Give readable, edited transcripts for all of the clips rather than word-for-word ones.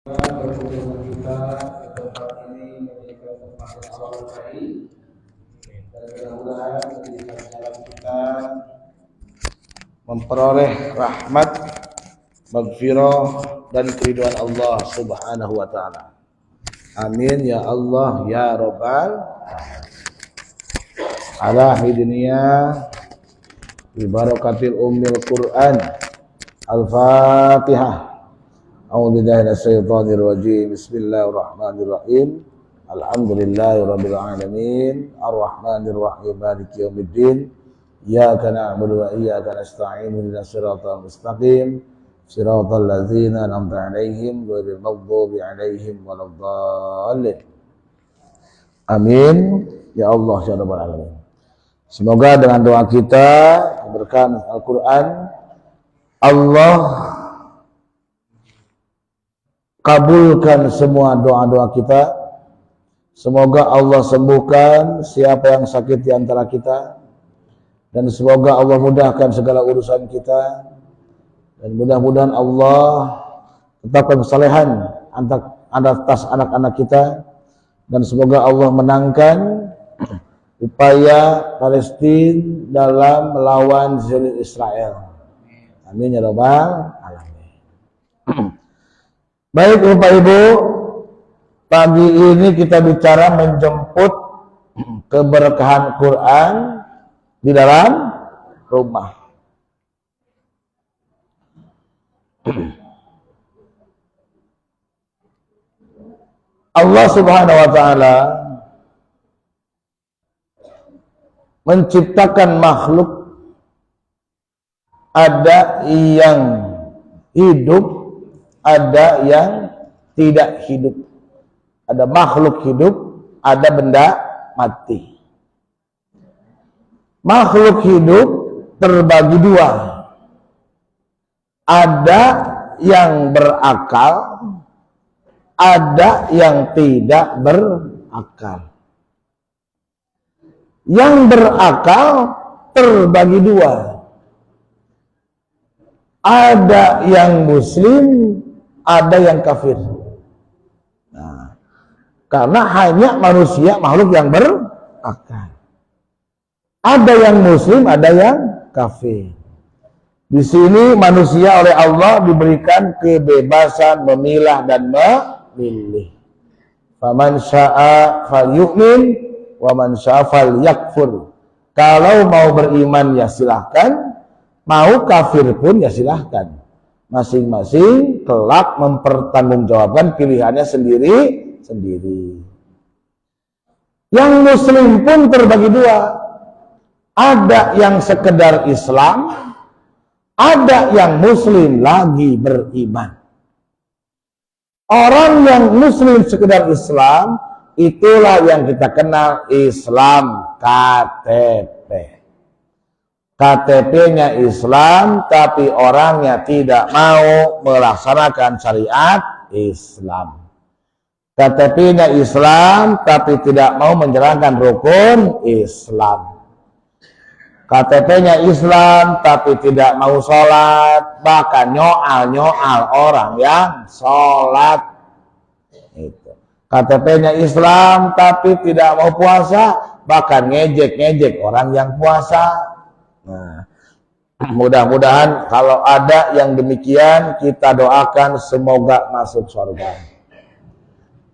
Berkunjung kita ke tempat ini menjadi tempat yang Allah berkahi dan mudah-mudahan menjadikan jalan kita memperoleh rahmat, maghfirah dan keridhaan Allah Subhanahu wa taala. Amin ya Allah ya Rabbal ala hidniya bi barakatil ummil Quran. Al-Fatihah. A'udzu billahi minasyaitonir rajim. Bismillahirrahmanirrahim. Alhamdulillahirabbil alamin. Arrahmanir rahim. Maliki yaumiddin. Iyyaka na'budu wa iyyaka nasta'in. Ihdinas siratal mustaqim. Siratal ladzina an'amta 'alaihim ghairil maghdubi 'alaihim waladdallin. Amin ya Allah ya rabbal alamin. Semoga dengan doa kita keberkahan Al-Qur'an Allah kabulkan semua doa-doa kita. Semoga Allah sembuhkan siapa yang sakit di antara kita, dan semoga Allah mudahkan segala urusan kita, dan mudah-mudahan Allah tetapkan kesalehan atas anak-anak kita, dan semoga Allah menangkan upaya Palestina dalam melawan Zionis Israel. Amin ya rabbal alamin. Baik Bapak Ibu, pagi ini kita bicara menjemput keberkahan Quran di dalam rumah. Allah Subhanahu wa taala menciptakan makhluk, ada yang hidup, ada yang tidak hidup. Ada makhluk hidup, ada benda mati. Makhluk hidup terbagi dua. Ada yang berakal, ada yang tidak berakal. Yang berakal terbagi dua. Ada yang muslim, ada yang kafir. Nah, karena hanya manusia makhluk yang berakal. Ada yang muslim, ada yang kafir. Di sini manusia oleh Allah diberikan kebebasan memilah dan memilih. Faman syaa falyu'min wa man syaa falyakfur. Kalau mau beriman ya silahkan, mau kafir pun ya silahkan. Masing-masing kelak mempertanggungjawabkan pilihannya sendiri-sendiri. Yang muslim pun terbagi dua. Ada yang sekedar Islam, ada yang muslim lagi beriman. Orang yang muslim sekedar Islam, itulah yang kita kenal Islam KTP. KTP-nya Islam, tapi orangnya tidak mau melaksanakan syariat Islam. KTP-nya Islam, tapi tidak mau menjalankan rukun Islam. KTP-nya Islam, tapi tidak mau sholat, bahkan nyoal orang yang sholat. KTP-nya Islam, tapi tidak mau puasa, bahkan ngejek orang yang puasa. Nah, mudah-mudahan kalau ada yang demikian, kita doakan semoga masuk surga.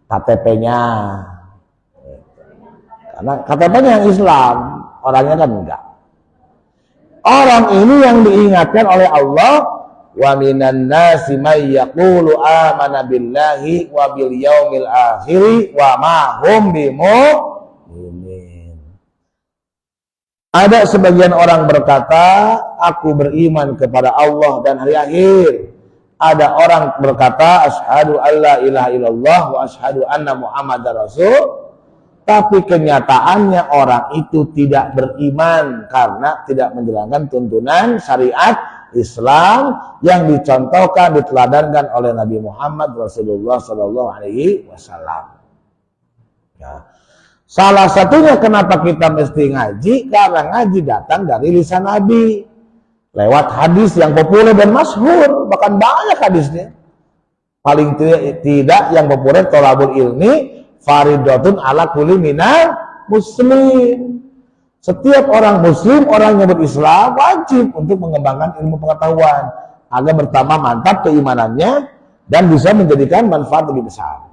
KTP-nya, karena KTP-nya yang Islam, orangnya kan enggak. Orang ini yang diingatkan oleh Allah, wa minan nasi may yaqulu amana billahi wa bil yaumil akhir wa ma hum bimu'minin. Ada sebagian orang berkata, aku beriman kepada Allah dan hari akhir. Ada orang berkata, asyhadu alla ilaha illallah wa asyhadu anna muhammadar rasul. Tapi kenyataannya orang itu tidak beriman karena tidak menjalankan tuntunan syariat Islam yang dicontohkan, diteladankan oleh Nabi Muhammad Rasulullah SAW. Ya. Salah satunya kenapa kita mesti ngaji, karena ngaji datang dari lisan Nabi. Lewat hadis yang populer dan masyhur, bahkan banyak hadisnya. paling tidak yang populer thalabul ilmi faridatun ala kulli minal muslim. Setiap orang muslim, orang yang berislam wajib untuk mengembangkan ilmu pengetahuan agar bertambah mantap keimanannya dan bisa menjadikan manfaat lebih besar.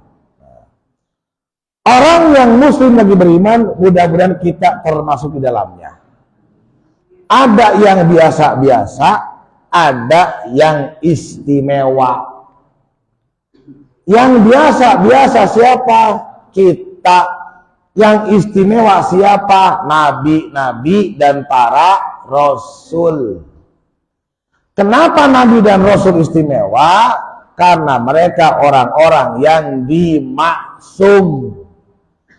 Orang yang muslim lagi beriman, mudah-mudahan kita termasuk di dalamnya. Ada yang biasa-biasa, ada yang istimewa. Yang biasa-biasa siapa? Kita. Yang istimewa siapa? Nabi-nabi dan para rasul. Kenapa nabi dan rasul istimewa? Karena mereka orang-orang yang dimaksum,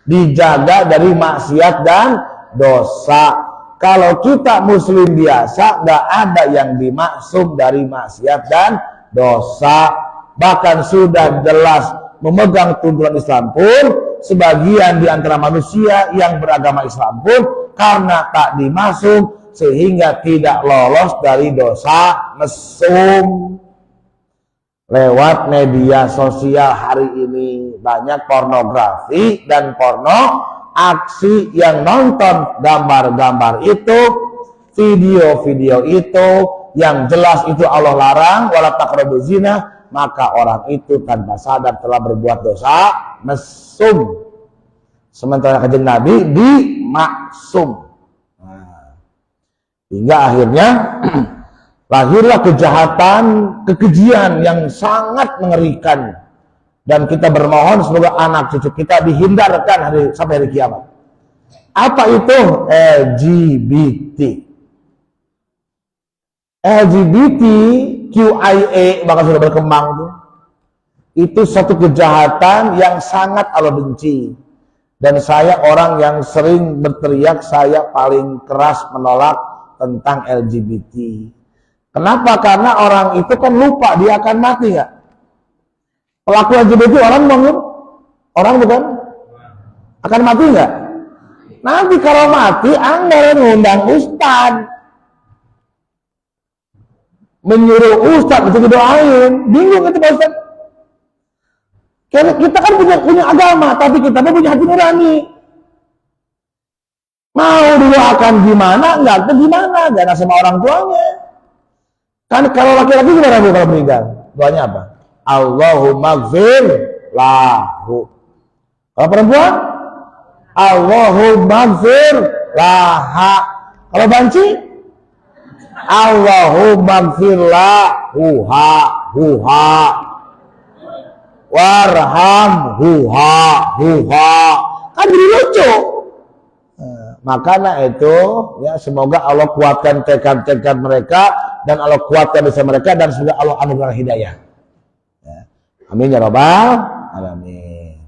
dijaga dari maksiat dan dosa. Kalau kita muslim biasa, nggak ada yang dimaksum dari maksiat dan dosa. Bahkan sudah jelas memegang tuntunan Islam pun, sebagian di antara manusia yang beragama Islam pun karena tak dimaksum sehingga tidak lolos dari dosa mesum. Lewat media sosial hari ini banyak pornografi dan porno, aksi yang nonton gambar-gambar itu, video-video itu yang jelas itu Allah larang, wala taqrabuz zina, maka orang itu tanpa sadar telah berbuat dosa mesum. Sementara kanjeng Nabi dimaksum. Hingga akhirnya lahirlah kejahatan, kekejian yang sangat mengerikan. Dan kita bermohon semoga anak cucu kita dihindarkan sampai hari kiamat. Apa itu? LGBT. LGBT, QIA, bahkan sudah berkembang tuh. Itu satu kejahatan yang sangat Allah benci. Dan saya orang yang sering berteriak, saya paling keras menolak tentang LGBT. Kenapa? Karena orang itu kan lupa dia akan mati nggak? Pelaku LGBT orang bangun, orang bukan? Akan mati nggak? Nanti kalau mati, Anda ngundang ustad, menyuruh ustad itu didoain, bingung itu Pak Ustad. Kita kan punya agama, tapi kita punya hati nurani. Mau didoakan gimana, enggak ke gimana, jangan sama orang tuanya. Kan kalau laki-laki gimana Bu kalau meninggal? Doanya apa? Allahumma gfir lahu. Kalau perempuan? Allahumma gfir laha. Kalau banci? Allahumma gfir lahuha huha. Warham huha huha. Kan jadi lucu. Makanya itu ya, semoga Allah kuatkan tekad-tekad mereka dan Allah kuatkan desa mereka dan semoga Allah anugerah hidayah ya. Amin ya rabbal alamin.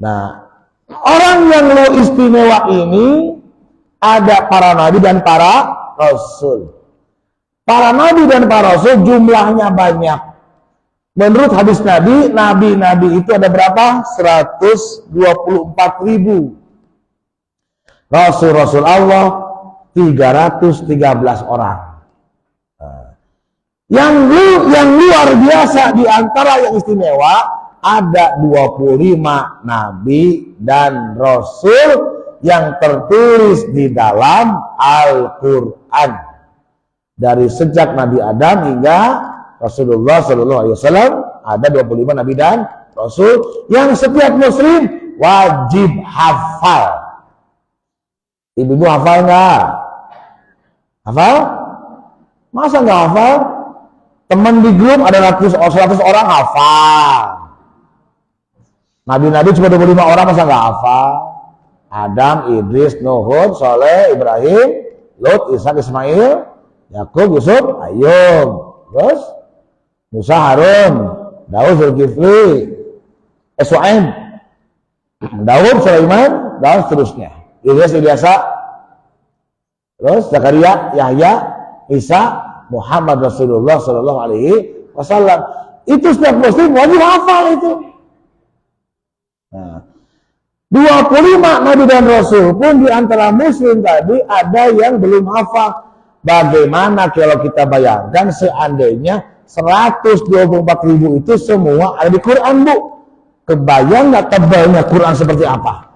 Nah, orang yang lo istimewa ini ada para nabi dan para rasul. Para nabi dan para rasul jumlahnya banyak. Menurut hadis Nabi, nabi-nabi itu ada berapa? 124.000. Rasul-rasul Allah 313 orang. Yang luar biasa di antara yang istimewa ada 25 nabi dan rasul yang tertulis di dalam Al-Qur'an. Dari sejak Nabi Adam hingga Rasulullah SAW ada 25 nabi dan rasul yang setiap muslim wajib hafal. Ibu-ibu hafal nggak? Hafal? Masa nggak hafal? Teman di grup ada 100 orang hafal. Nabi-nabi cuma 25 orang, masa nggak hafal? Adam, Idris, Nuh, Saleh, Ibrahim, Lut, Ishak, Ismail, Yakub, Yusuf, Ayub, terus Musa, Harun, Daud, Zulkifli, Su'aib, Daud, Sulaiman, dan seterusnya. Ilyas, Ilyasa, terus Zakaria, Yahya, Isa, Muhammad Rasulullah Sallallahu Alaihi Wasallam. Itu setiap muslim wajib hafal itu. Nah, 25 nabi dan rasul pun di antara muslim tadi ada yang belum hafal. Bagaimana kalau kita bayangkan seandainya 124.000 itu semua ada di Quran, Bu. Kebayang nggak tebalnya Quran seperti apa?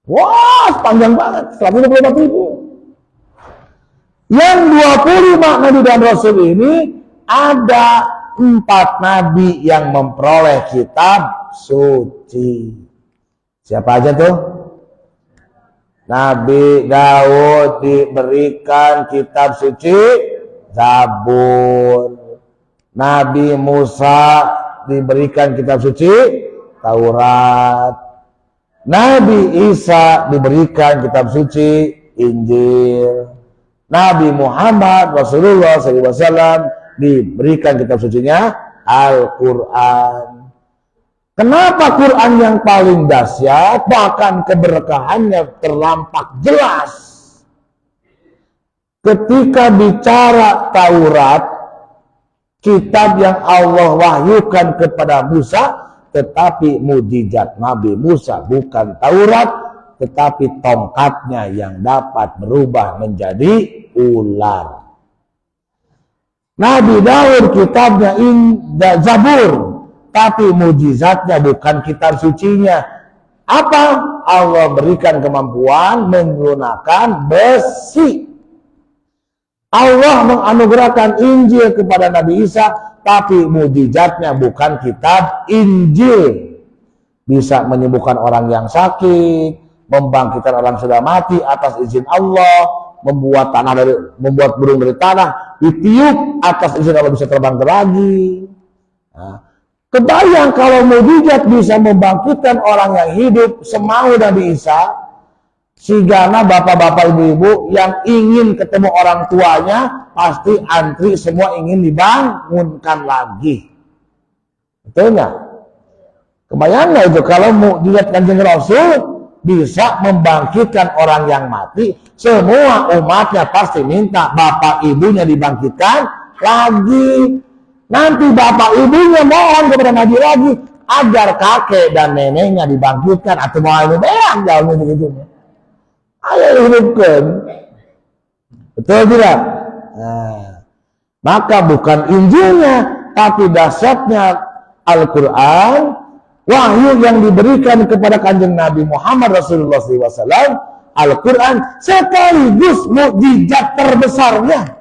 Wah, panjang banget, 124.000. Yang 25 Nabi dan Rasul ini ada 4 Nabi yang memperoleh kitab suci. Siapa aja tuh? Nabi Daud diberikan kitab suci Zabur. Nabi Musa diberikan kitab suci Taurat. Nabi Isa diberikan kitab suci Injil. Nabi Muhammad Rasulullah SAW diberikan kitab sucinya Al-Quran. Kenapa Quran yang paling dahsyat, bahkan keberkahannya terlampak jelas? Ketika bicara Taurat, kitab yang Allah wahyukan kepada Musa, tetapi mukjizat Nabi Musa bukan Taurat, tetapi tongkatnya yang dapat berubah menjadi ular. Nabi Daud kitabnya Zabur, tapi mukjizatnya bukan kitab sucinya. Apa? Allah berikan kemampuan menggunakan besi. Allah menganugerahkan Injil kepada Nabi Isa, tapi mukjizatnya bukan kitab Injil. Bisa menyembuhkan orang yang sakit, membangkitkan orang sudah mati atas izin Allah, membuat burung dari tanah ditiup atas izin Allah bisa terbang lagi. Nah, kebayang kalau mukjizat bisa membangkitkan orang yang hidup semau Nabi Isa, sehingga bapak-bapak ibu-ibu yang ingin ketemu orang tuanya pasti antri semua ingin dibangunkan lagi. Betul nggak? Kebayang nggak itu kalau mukjizat Kanjeng Rasul bisa membangkitkan orang yang mati, semua umatnya pasti minta bapak ibunya dibangkitkan lagi. Nanti bapak ibunya mohon kepada Nabi lagi agar kakek dan neneknya dibangkitkan, atau mau ini beang jauhnya begitu. Ayo hidupkan. Betul tidak? Nah, maka bukan Injilnya, tapi dahsyatnya Al-Quran, wahyu yang diberikan kepada Kanjeng Nabi Muhammad Rasulullah SAW, Al-Quran sekaligus mukjizat terbesarnya.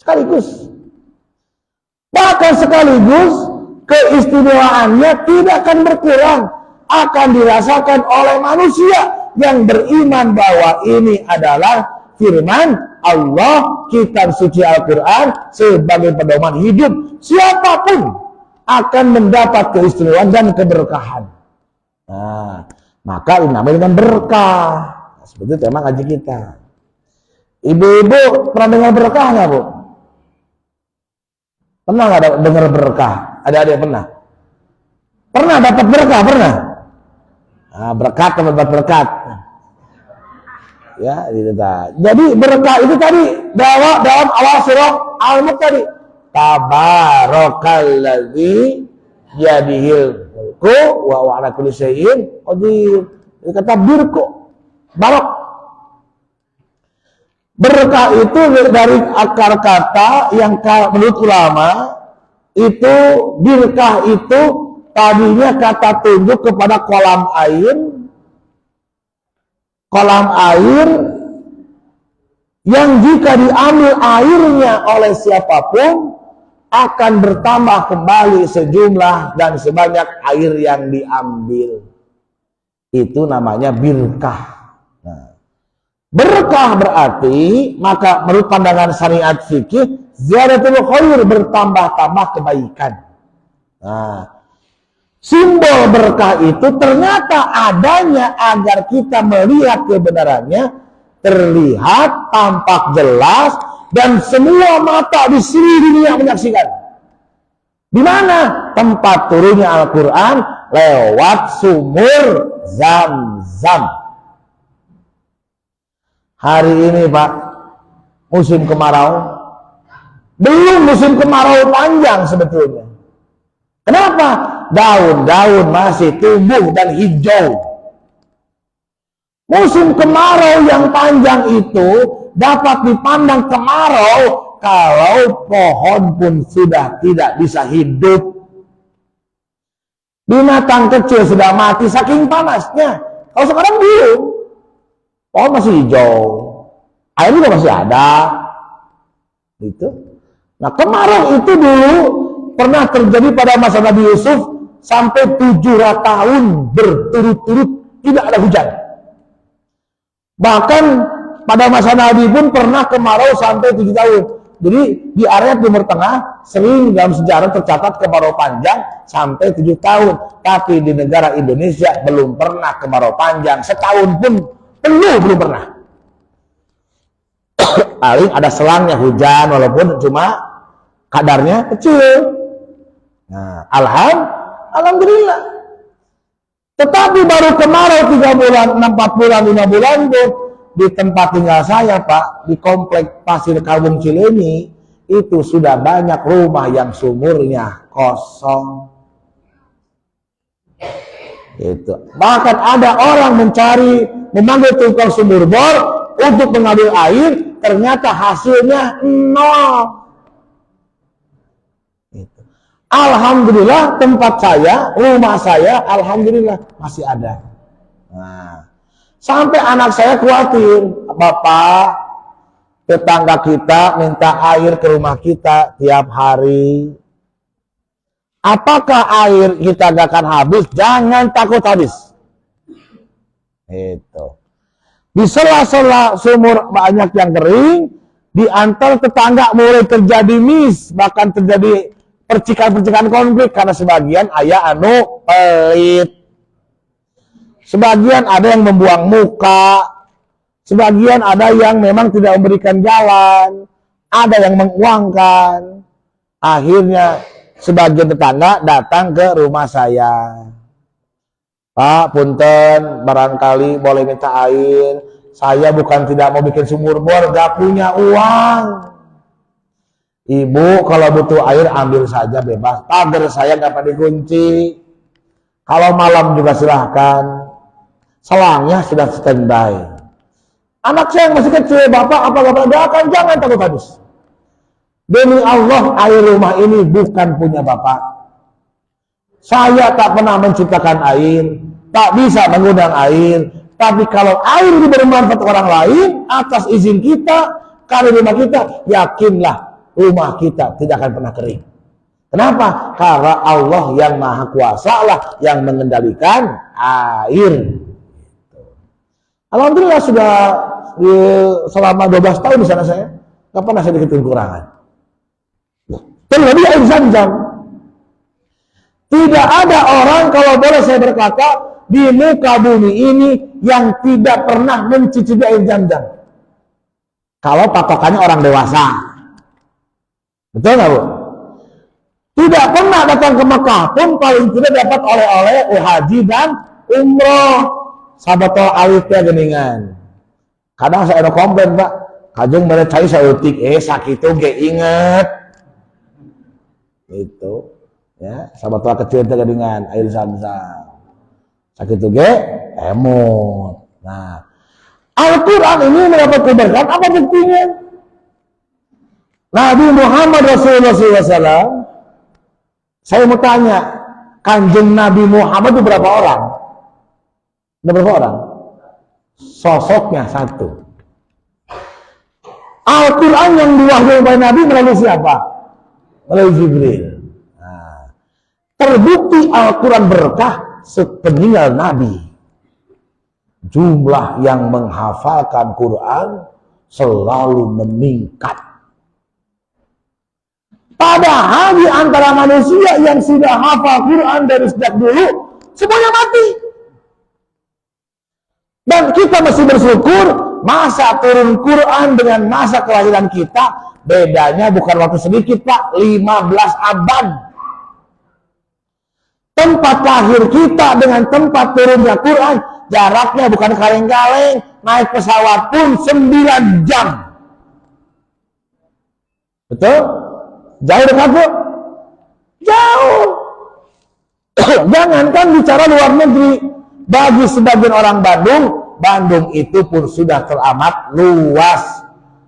Sekaligus. Bahkan sekaligus keistimewaannya tidak akan berkurang, akan dirasakan oleh manusia yang beriman bahwa ini adalah firman Allah, kitab suci Al-Quran sebagai pedoman hidup. Siapapun akan mendapat keistimewaan dan keberkahan. Nah, maka ini namanya dengan berkah. Nah, seperti tema ngaji kita. Ibu-ibu pernah dengar berkah nggak, Bu? Pernah nggak dengar berkah? Ada pernah? Pernah dapat berkah? Pernah? Nah, berkat dapat berkat. Ya, gitu. Jadi berkah itu tadi dalam awal surah Al-Mulk tadi. Tabarakalladzi yadihil mulku wa ala kulli syai'in qadir. Kata birku, barok. Berkah itu dari akar kata yang menurut ulama itu berkah itu tadinya kata tunjuk kepada kolam air yang jika diambil airnya oleh siapapun akan bertambah kembali sejumlah dan sebanyak air yang diambil. Itu namanya berkah. Nah, berkah berarti, maka menurut pandangan syariat fikih, ziyadatul khair, bertambah-tambah kebaikan. Nah, simbol berkah itu ternyata adanya agar kita melihat kebenarannya, terlihat, tampak jelas, dan semua mata di seluruh dunia menyaksikan. Di mana? Tempat turunnya Al-Quran lewat sumur Zam-Zam. Hari ini, Pak, musim kemarau. Belum musim kemarau panjang sebetulnya. Kenapa? Daun-daun masih tumbuh dan hijau. Musim kemarau yang panjang itu dapat dipandang kemarau kalau pohon pun sudah tidak bisa hidup, binatang kecil sudah mati saking panasnya. Kalau sekarang belum, pohon masih hijau, air juga masih ada. Gitu. Nah, kemarau itu dulu pernah terjadi pada masa Nabi Yusuf sampai 700 tahun berturut-turut tidak ada hujan. Bahkan pada masa Nabi pun pernah kemarau sampai 7 tahun. Jadi di area Timur Tengah sering dalam sejarah tercatat kemarau panjang sampai 7 tahun. Tapi di negara Indonesia belum pernah kemarau panjang, setahun pun penuh belum pernah. Paling ada selangnya hujan walaupun cuma kadarnya kecil. Nah, alhamdulillah. Tetapi baru kemarau 3 bulan, 4 bulan, 5 bulan tuh di tempat tinggal saya, Pak, di komplek Pasir Kalbung Cileni, itu sudah banyak rumah yang sumurnya kosong. Itu. Bahkan ada orang memanggil tukang sumur bor untuk mengambil air, ternyata hasilnya 0. Gitu. Alhamdulillah tempat saya, rumah saya, alhamdulillah masih ada. Nah, sampai anak saya khawatir, Bapak, tetangga kita minta air ke rumah kita tiap hari. Apakah air kita gak akan habis? Jangan takut habis. Itu. Di sela-sela sumur banyak yang kering, di antar tetangga mulai terjadi bahkan terjadi percikan-percikan konflik karena sebagian ayah pelit. Sebagian ada yang membuang muka, sebagian ada yang memang tidak memberikan jalan, ada yang menguangkan. Akhirnya sebagian tetangga datang ke rumah saya. Pak, punten, barangkali boleh minta air. Saya bukan tidak mau bikin sumur bor, gak punya uang. Ibu kalau butuh air ambil saja bebas. Pagar saya gak pernah dikunci. Kalau malam juga silahkan. Selangnya sudah standby. Anak saya yang masih kecil, Bapak apa gak jangan takut habis. Demi Allah, air rumah ini bukan punya Bapak. Saya tak pernah menciptakan air, tak bisa mengundang air. Tapi kalau air ini bermanfaat orang lain atas izin kita, karena rumah kita, yakinlah rumah kita tidak akan pernah kering. Kenapa? Karena Allah yang Maha Kuasa lah yang mengendalikan air. Alhamdulillah sudah selama 12 tahun di sana saya, nggak pernah sedikit kekurangan. Terlebih air Zam-Zam. Tidak ada orang, kalau boleh saya berkata, di muka bumi ini yang tidak pernah mencicipi air Zam-Zam. Kalau patokannya orang dewasa. Betul nggak, Bu? Tidak pernah datang ke Mekah pun paling tidak dapat oleh-oleh haji dan umroh. Sabatol alifnya geningan. Kadang saya ada komplain, Pak. Kajung mere cai sautik, sakitu ge inget. Itu. Ya, sahabat tua kecil itu dengan air Zam-Zam. Sakit ge emot. Nah, Al-Quran ini mendapat keberkahan, apa buktinya? Nabi Muhammad Rasulullah SAW, saya mau tanya, kanjeng Nabi Muhammad itu berapa orang? Ada berapa orang? Sosoknya satu. Al-Quran yang diwahyai oleh Nabi melalui siapa? Melalui Jibril. Terbukti Al-Quran berkah sepeninggal Nabi. Jumlah yang menghafalkan Quran selalu meningkat. Padahal di antara manusia yang sudah hafal Quran dari sejak dulu, semuanya mati. Dan kita masih bersyukur, masa turun Quran dengan masa kelahiran kita, bedanya bukan waktu sedikit, Pak, 15 abad. Tempat lahir kita dengan tempat turunnya Quran jaraknya bukan kaleng-kaleng, naik pesawat pun 9 jam. Betul? Jauh dekat, Bu? Jauh. Jangankan bicara luar negeri, bagi sebagian orang Bandung itu pun sudah teramat luas.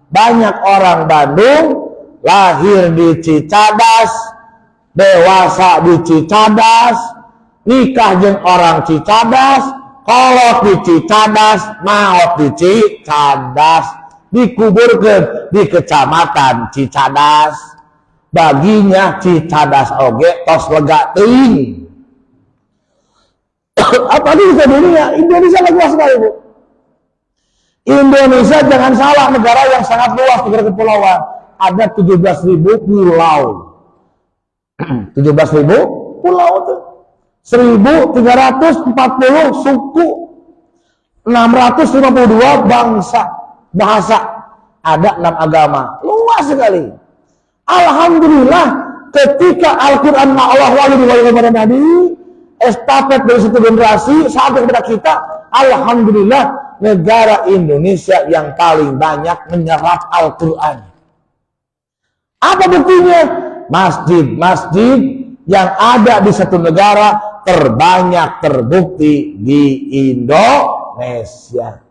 Banyak orang Bandung lahir di Cicadas, dewasa di Cicadas, nikah jeung orang Cicadas, kolot di Cicadas, maot di Cicadas, dikuburkan di kecamatan Cicadas. Baginya Cicadas oge tos lega teuing. Apa di dunia? Indonesia luas sekali, Bu. Indonesia jangan salah, negara yang sangat luas, negara kepulauan. Ada 17.000 pulau. 17.000 pulau tuh. 1.340 suku. 652 bangsa, bahasa. Ada 6 agama. Luas sekali. Alhamdulillah ketika Al-Quran Allah wali kepada Nabi, estafet dari satu generasi sampai kepada kita, alhamdulillah negara Indonesia yang paling banyak menyerap Al-Quran. Apa buktinya? Masjid-masjid yang ada di satu negara terbanyak terbukti di Indonesia.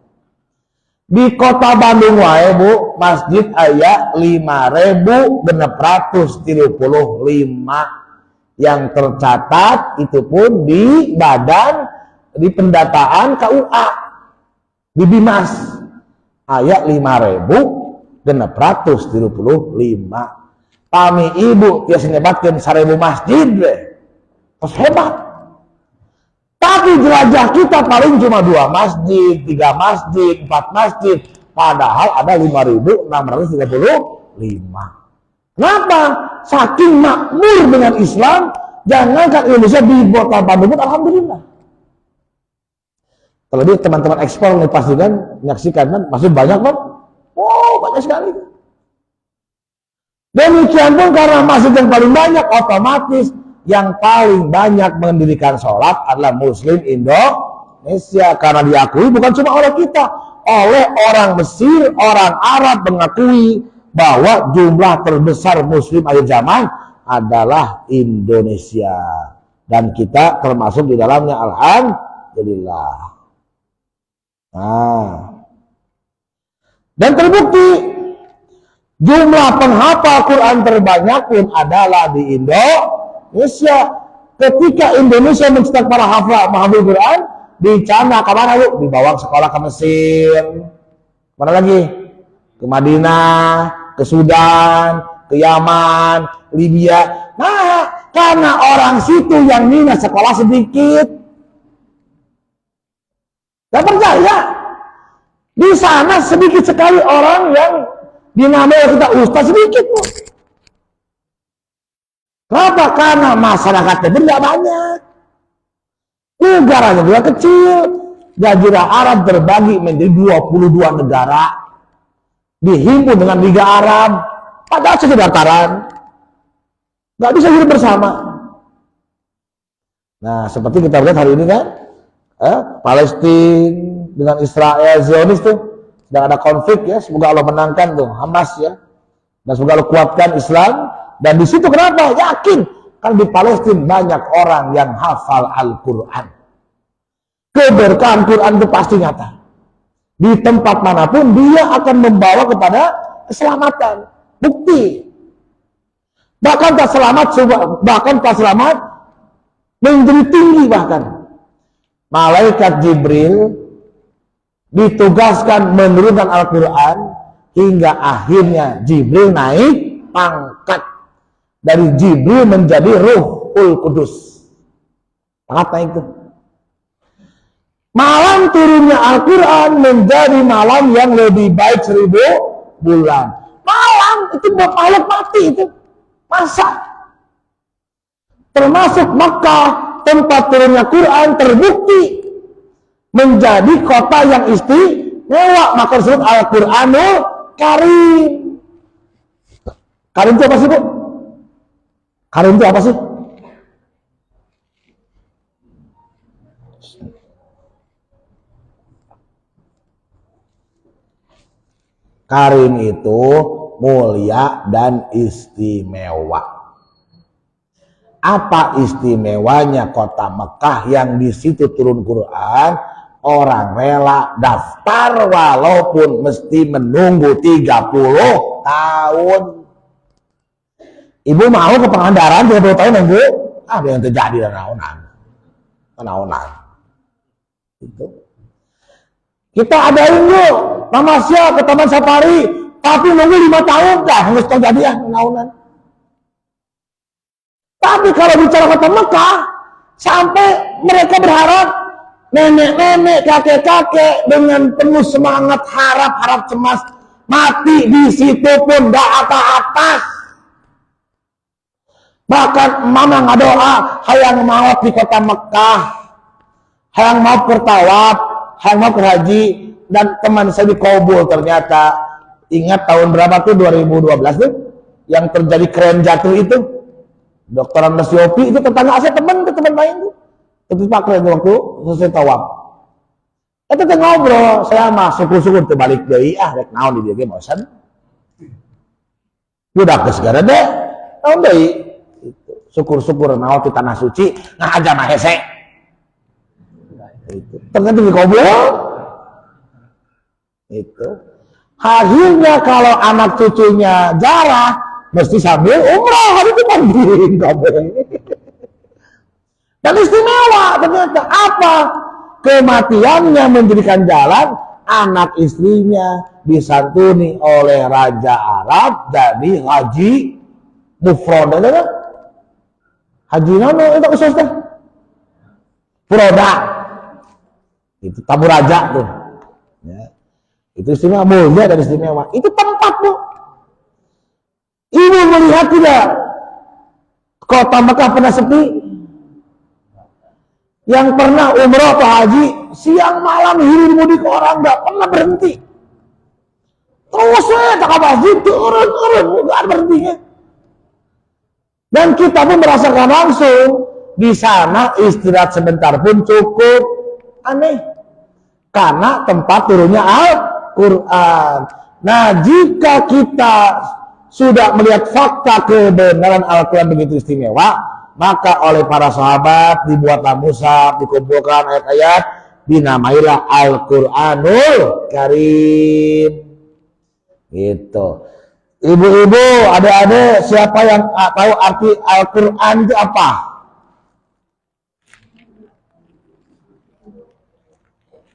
Di kota Bandung wae, Bu, masjid aya 5.635 yang tercatat, itu pun di badan di pendataan KUA di Bimas aya 5.635. Kami ibu tiasa nyebatkeun 1.000 masjid deh. Terus hebat. Tapi jelajah kita paling cuma 2 masjid, 3 masjid, 4 masjid. Padahal ada 5.635. Kenapa? Saking makmur dengan Islam, jangankan Indonesia, di kota Bandung, alhamdulillah. Terlebih teman-teman ekspor nih pasti kan menyaksikan kan, masih banyak Bang. Wow, banyak sekali. Demikian pun karena masjid yang paling banyak, otomatis yang paling banyak mendirikan sholat adalah Muslim Indonesia, karena diakui bukan cuma oleh kita, oleh orang Mesir, orang Arab mengakui bahwa jumlah terbesar Muslim akhir zaman adalah Indonesia, dan kita termasuk di dalamnya, alhamdulillah. Nah, dan terbukti jumlah penghafal Quran terbanyak pun adalah di Indonesia. Ketika Indonesia mencetak para mahfuz Quran, di Cana kemana yuk? Dibawa sekolah ke Mesir, mana lagi? Ke Madinah, ke Sudan, ke Yaman, Libya. Nah, karena orang situ yang minat sekolah sedikit. Gak percaya? Di sana sedikit sekali orang yang dinamai kita ustaz, sedikit pun. Kenapa? Karena masyarakatnya tidak banyak. Negaranya juga kecil. Jazirah Arab terbagi menjadi 22 negara. Dihimpun dengan Liga Arab. Padahal satu dataran. Gak bisa hidup bersama. Nah, seperti kita lihat hari ini kan, Palestina dengan Israel, Zionis tuh sedang ada konflik ya. Semoga Allah menangkan tuh Hamas ya. Dan semoga Allah kuatkan Islam. Dan di situ kenapa? Yakin. Kan di Palestina banyak orang yang hafal Al-Quran. Keberkahan Quran itu pasti nyata. Di tempat manapun dia akan membawa kepada keselamatan. Bukti. Bahkan tak selamat menjadi tinggi bahkan. Malaikat Jibril ditugaskan menurunkan Al-Quran hingga akhirnya Jibril naik pangkat. Dari Jibril menjadi Ruhul Kudus. Pangkat naik itu. Malam turunnya Al-Quran menjadi malam yang lebih baik 1000 bulan. Malam itu buat makhluk mati itu. Masa? Termasuk Makkah, tempat turunnya Quran terbukti menjadi kota yang istimewa. Maka disebut Al-Quranul Karim. Karim itu apa sih, Bu? Karim itu apa sih? Karim itu mulia dan istimewa. Apa istimewanya kota Mekah yang di situ turun Quran? Orang rela daftar walaupun mesti menunggu 30 tahun. Ibu mau ke Pangandaran 30 tahun nunggu, ada yang terjadi dan naonan. Itu. Kita adain yuk, Tamasya ke Taman Safari, tapi nunggu 5 tahun dah harus terjadi ya naonan. Tapi kalau bicara kota Mekah, sampai mereka berharap nenek-nenek, kakek-kakek dengan penuh semangat harap cemas mati di situ pun dah atas. Bahkan mama ngadoa hayang maut di kota Mekah, hayang mau bertawaf, hayang mau haji, dan teman saya di Kabul ternyata ingat tahun berapa tuh 2012 tuh yang terjadi keren jatuh itu. Dr. Andes Yopi itu tetangga saya teman main tuh. Itu Pak Keren waktu selesai tawaf. Itu teh ngobrol, saya mah syukur-syukur teu balik deui rek naon di dieu ge bosan. Udah geus gara deh. Naon deui? Syukur-syukur naon di tanah suci ngahaja mah hese. Itu. Ternyata di ngobrol. Itu. Akhirnya kalau anak cucunya jarah mesti sambil umrah, hari itu banding dan istimewa ternyata apa? Kematiannya menjadikan jalan anak istrinya disantuni oleh Raja Arab jadi haji mufrad, haji nama itu khusus teh furoda, itu tamu raja tuh ya. Itu istimewa, mulia dan istimewa, itu tempat tuh. Ibu melihat tidak kota Mekah pernah sepi? Yang pernah umroh atau haji siang malam hilir mudik orang nggak pernah berhenti. Terus tak masjid turun nggak ada berhentinya. Dan kita pun merasakan langsung di sana istirahat sebentar pun cukup aneh karena tempat turunnya Al-Quran. Nah jika kita sudah melihat fakta kebenaran Al-Quran begitu istimewa, maka oleh para sahabat dibuatlah mushaf, dikumpulkan ayat-ayat, dinamailah Al-Quranul Karim. Gitu. Ibu-ibu, adik-adik, siapa yang tahu arti Al-Quran itu apa?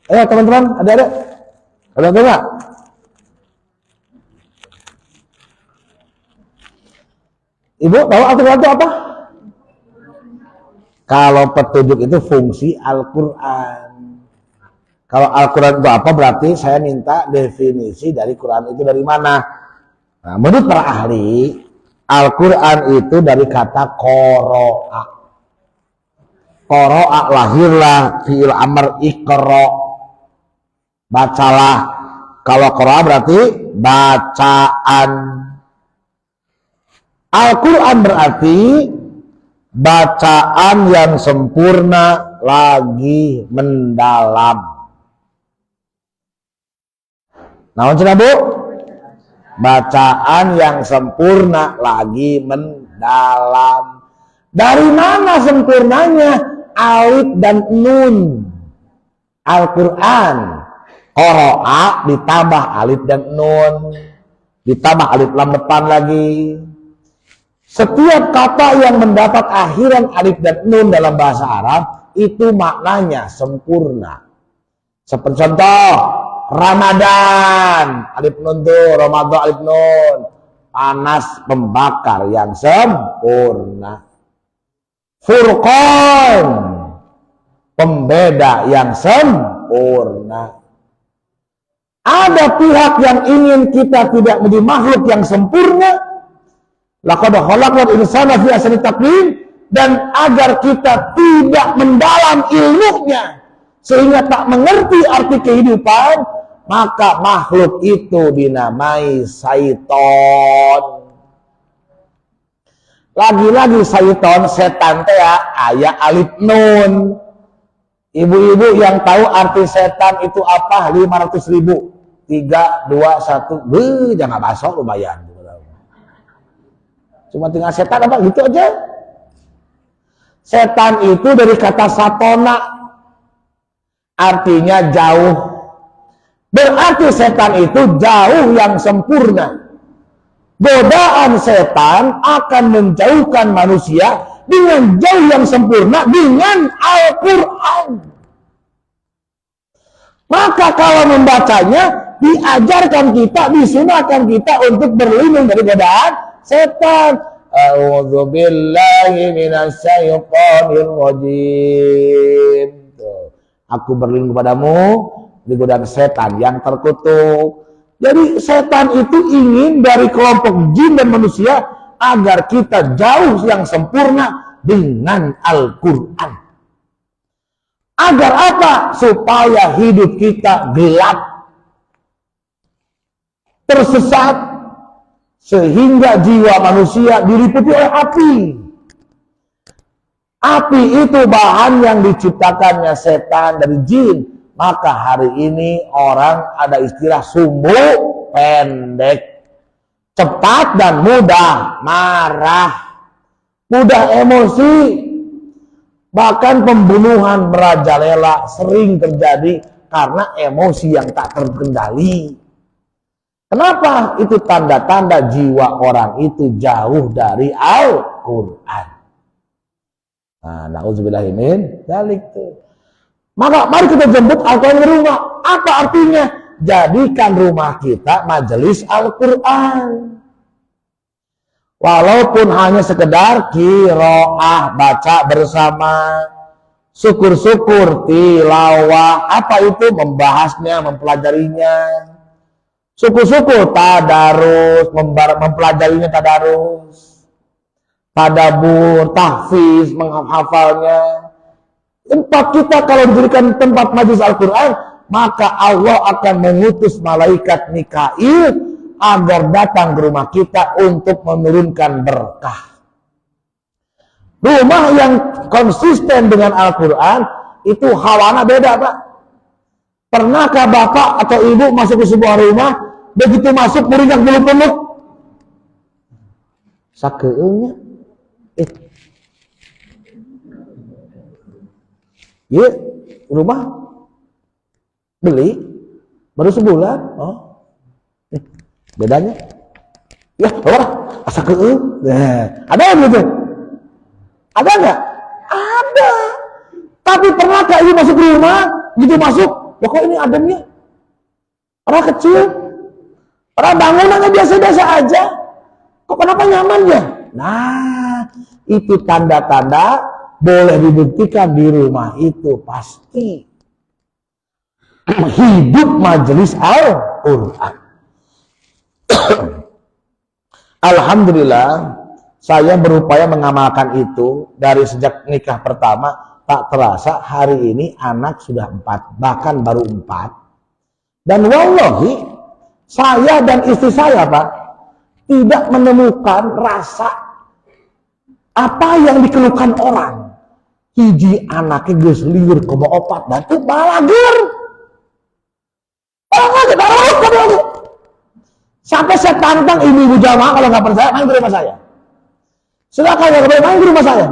Ayo teman-teman, adik-adik, ada enggak? Ibu tahu Al-Quran itu apa? Kalau petunjuk itu fungsi Al-Quran. Kalau Al-Quran itu apa berarti saya minta definisi dari Quran itu dari mana. Nah, menurut para ahli, Al-Quran itu dari kata qoro'a. Qoro'a lahirlah fi'il amr iqra. Bacalah. Kalau qoro'a berarti bacaan. Al-Quran berarti bacaan yang sempurna lagi mendalam. Naon cenah Bu? Bacaan yang sempurna lagi mendalam. Dari mana sempurnanya? Alif dan nun. Al-Quran qoro'a ditambah alif dan nun, ditambah alif lam depan lagi. Setiap kata yang mendapat akhiran alif dan nun dalam bahasa Arab itu maknanya sempurna. Seperti contoh Ramadan, alif nun tuh, Ramadan alif nun, panas pembakar yang sempurna. Furqan, pembeda yang sempurna. Ada pihak yang ingin kita tidak menjadi makhluk yang sempurna. Laqad khalaqnal insana fi ahsani taqwim, dan agar kita tidak mendalam ilmunya sehingga tak mengerti arti kehidupan, maka makhluk itu dinamai syaiton. Lagi-lagi syaiton, setan teh aya alif nun. Ibu-ibu yang tahu arti setan itu apa? 500.000. 3, 2, 1. Jangan basok lumayan. Cuma tinggal setan apa gitu aja. Setan itu dari kata satona, artinya jauh. Berarti setan itu jauh yang sempurna. godaan setan akan menjauhkan manusia dengan jauh yang sempurna dengan Al-Quran. Maka kalau membacanya, diajarkan kita, disunahkan kita untuk berlindung dari godaan setan. A'udzu billahi minasyaitonir rajim. Aku berlindung padamu dari godaan setan yang terkutuk. Jadi setan itu ingin dari kelompok jin dan manusia agar kita jauh yang sempurna dengan Al-Quran. Agar apa? Supaya hidup kita gelap, tersesat, sehingga jiwa manusia diliputi oleh api. Api itu bahan yang diciptakannya setan dari jin. Maka hari ini orang ada istilah sumbu pendek, cepat dan mudah marah, mudah emosi. Bahkan pembunuhan merajalela sering terjadi karena emosi yang tak terkendali. Kenapa? Itu tanda-tanda jiwa orang itu jauh dari Al-Quran. Nah, na'udzubillahi min dzalik tuh. Maka mari kita jemput Al-Quran ke rumah. Apa artinya? Jadikan rumah kita majelis Al-Quran. Walaupun hanya sekedar qiraah, baca bersama, syukur-syukur, tilawah, apa itu? Membahasnya, mempelajarinya. Syukur-syukur tadarus, mempelajarinya tadarus, tadabbur, tahfiz, menghafalnya. Tempat kita kalau dijadikan tempat majelis Al-Quran, maka Allah akan mengutus malaikat Mikail agar datang ke rumah kita untuk menurunkan berkah. Rumah yang konsisten dengan Al-Quran itu hawana beda, Pak. Pernahkah bapak atau ibu masuk ke sebuah rumah, begitu masuk berikan bulu peluk? Sakeulnya. Ya, rumah beli baru sebulan. Oh, bedanya? Ya, orang asa keul. Nah, ada yang gitu? Ada nggak? Ada. Tapi pernahkah ibu masuk ke rumah, gitu masuk, ya kok ini ademnya? Orang kecil, orang bangunannya biasa-biasa aja. Kok kenapa nyaman ya? Nah, itu tanda-tanda boleh dibuktikan di rumah itu pasti hidup majelis Al-Quran. Alhamdulillah, saya berupaya mengamalkan itu dari sejak nikah pertama. Tak terasa hari ini anak sudah 4, bahkan baru 4. Dan wallahi, saya dan istri saya, Pak, tidak menemukan rasa apa yang dikeluhkan orang. Hiji anaknya geus liur ke opat dan itu balager. Balager. Sampai saya tantang ibu-ibu jamaah kalau nggak percaya main ke rumah saya. Silakan ya, main ke rumah saya.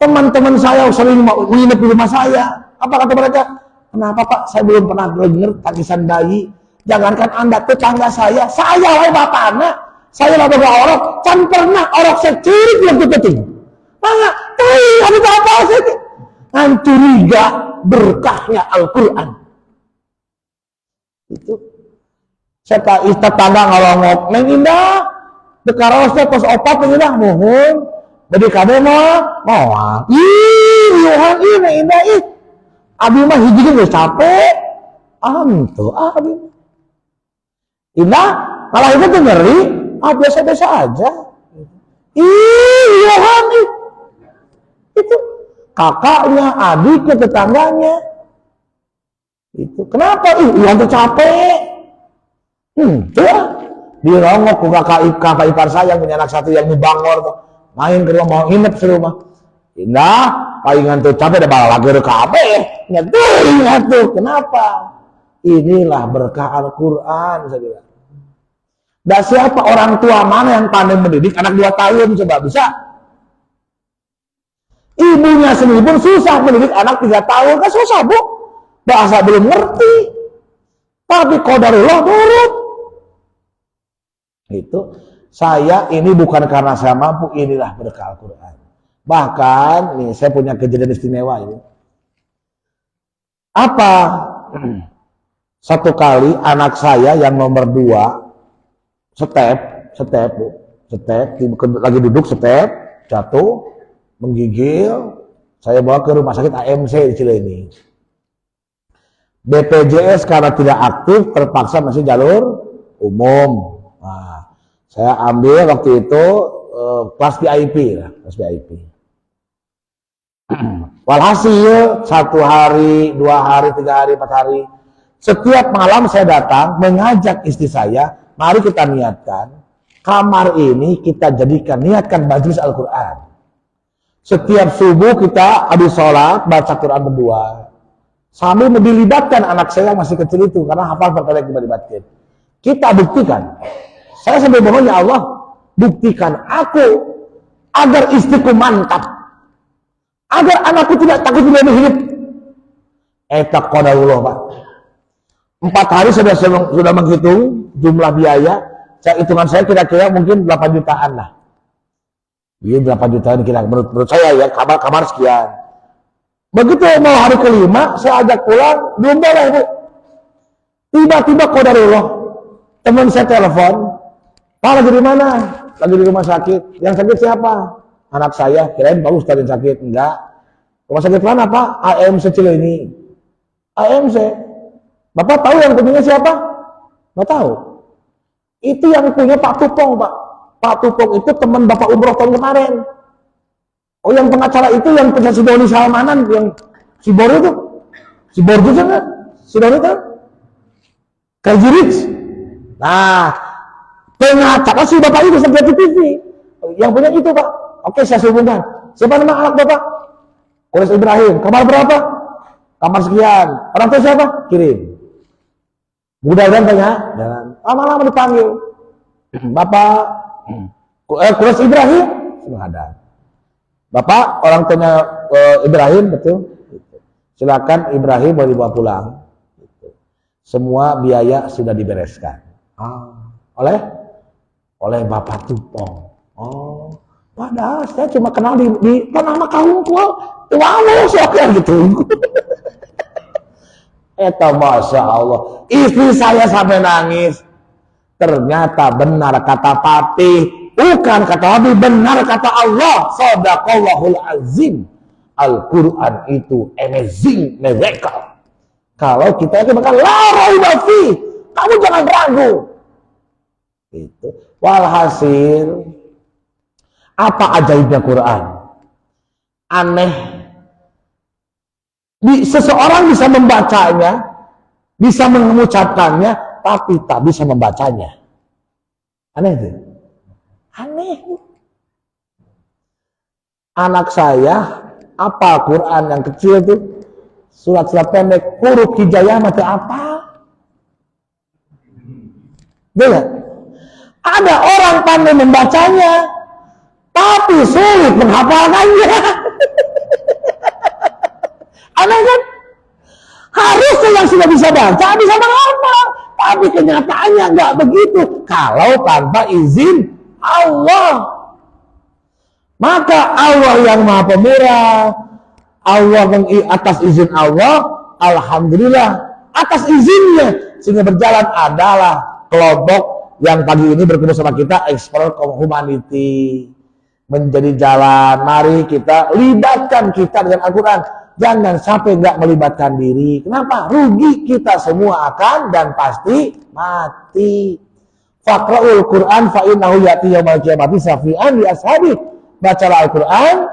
Teman-teman saya sering menginap di rumah saya. Apa kata mereka? Kenapa Pak? Saya belum pernah dengar tangisan bayi. Jangankan Anda, tetangga saya lah bapaknya. Saya lah boga orok, can pernah orok secirik yang keting. Maka, ada apa sih? Ngan curiga berkahnya Al-Quran. Itu. Saya tetangga ngalongok, Neng Indah, dekarosnya tos opat Neng Indah, mohon. Jadi kamu mau? Yohan ini Indah ih. Abi mah hiji geus capek. Tuh, abi. Indah, kalau itu tuh ngeri, biasa-biasa aja. Yohan ih. Itu kakaknya, adiknya, tetangganya. Itu kenapa? Yohan tuh capek. Tuh, dirongok ke kakak ipar saya yang punya anak satu yang ngebangor tuh. Main ke rumah, mau nginep di rumah. Indah, palingan tuh capek ada bala lagi kabeh. Ingat tuh, kenapa? Inilah berkah Al-Quran, saya bilang. Dan siapa orang tua mana yang pandai mendidik anak 2 tahun, coba bisa? Ibunya sendiri pun susah mendidik anak 3 tahun, kan susah Bu. Bahasa belum ngerti. Tapi qadarullah nurut. Itu Saya ini bukan karena saya mampu, inilah berkah Al-Quran. Bahkan nih saya punya kejadian istimewa ini. Apa? Satu kali anak saya yang nomor 2 step, lagi duduk step, jatuh, menggigil, saya bawa ke rumah sakit AMC di Cileunyi. BPJS karena tidak aktif, terpaksa masih jalur umum. Nah, saya ambil waktu itu kelas VIP lah, kelas VIP. Walhasil 1 hari, 2 hari, 3 hari, 4 hari, setiap malam saya datang mengajak istri saya, mari kita niatkan kamar ini kita niatkan majelis Al-Quran. Setiap subuh kita habis sholat baca Quran berdua. Sambil dilibatkan anak saya yang masih kecil itu karena hafal perkara yang dilibatkan. Kita buktikan. Saya sampai mohon ya Allah, buktikan aku agar istriku mantap, agar anakku tidak takut tidak hidup. Eta qadarullah Pak. 4 hari sudah menghitung jumlah biaya. Hitungan saya kira-kira mungkin 8 jutaan lah. Iya 8 jutaan kira menurut saya ya, kamar sekian. Begitu mau hari kelima, saya ajak pulang, belum boleh Bu. Tiba-tiba qadarullah, teman saya telepon, Pak lagi di mana? Lagi di rumah sakit. Yang sakit siapa? Anak saya. Kirain Pak Ustadz yang sakit. Enggak. Rumah sakit mana Pak? AMC Cileunyi. AMC. Bapak tahu yang punya siapa? Nggak tahu. Itu yang punya Pak Tupong Pak. Pak Tupong itu teman Bapak umroh tahun kemarin. Oh yang pengacara itu yang punya si Doni Salmanan, yang si Bor itu. Si Bor itu kan? Si Doni itu? Crazy Rich. Nah, pengacara si Bapak itu sampai di TV. Yang punya itu Pak. Oke saya hubungkan. Siapa nama anak Bapak? Kulis Ibrahim. Kamar berapa? Kamar sekian. Orang tua siapa? Kirim. Mudah-mudahan banyak jalan. Lama-lama dipanggil. Bapak Kulis Ibrahim sudah ada. Bapak orang tuanya Ibrahim betul. Silakan Ibrahim mau dibawa pulang. Semua biaya sudah dibereskan. Oleh Bapak Tupong. Oh, padahal saya cuma kenal di nama Kahungkul. Wow, soalnya gitu. Eta Masya Allah. Istri saya sampai nangis. Ternyata benar kata Patih. Bukan kata Nabi, benar kata Allah. Shadaqallahul azim. Al-Quran itu amazing, miracle. Kalau kita itu bakal la raiba fi. Kamu jangan ragu. Itu. Walhasil, apa ajaibnya Quran? Aneh. Seseorang bisa membacanya, bisa mengucapkannya, tapi tak bisa membacanya. Aneh itu. Aneh. Anak saya apa Quran yang kecil itu surat-surat pendek, huruf hijaiyah mati apa? Dia ada orang pandai membacanya, tapi sulit menghafalkannya. Aneh kan? Harusnya yang sudah bisa baca bisa menghafal, tapi kenyataannya nggak begitu. Kalau tanpa izin Allah. Maka Allah yang Maha Pemurah, Allah atas izin Allah, alhamdulillah atas izinnya sehingga berjalan adalah kelompok yang pagi ini bertemu sama kita, Explore Humanity, menjadi jalan. Mari kita libatkan kita dengan Al-Quran, jangan sampai nggak melibatkan diri. Kenapa? Rugi kita semua akan dan pasti mati. Faqra'ul Quran fa innahu ya'ti yaumil qiyamati syafi'an li ashabi. Bacalah Al-Quran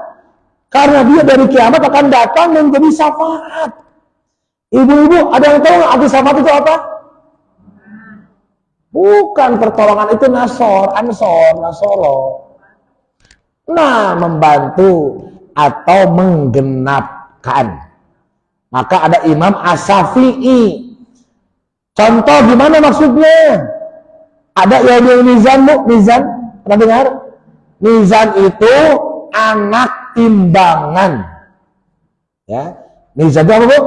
karena dia dari kiamat akan datang menjadi syafaat. Ibu-ibu, ada yang tahu arti syafaat itu apa? Bukan pertolongan, itu nasoro. Nah, membantu atau menggenapkan. Maka ada Imam As-Syafi'i. Contoh gimana maksudnya? Ada yang mizan, mizan, pernah dengar? Mizan itu anak timbangan. Ya, mizan itu apa Bu?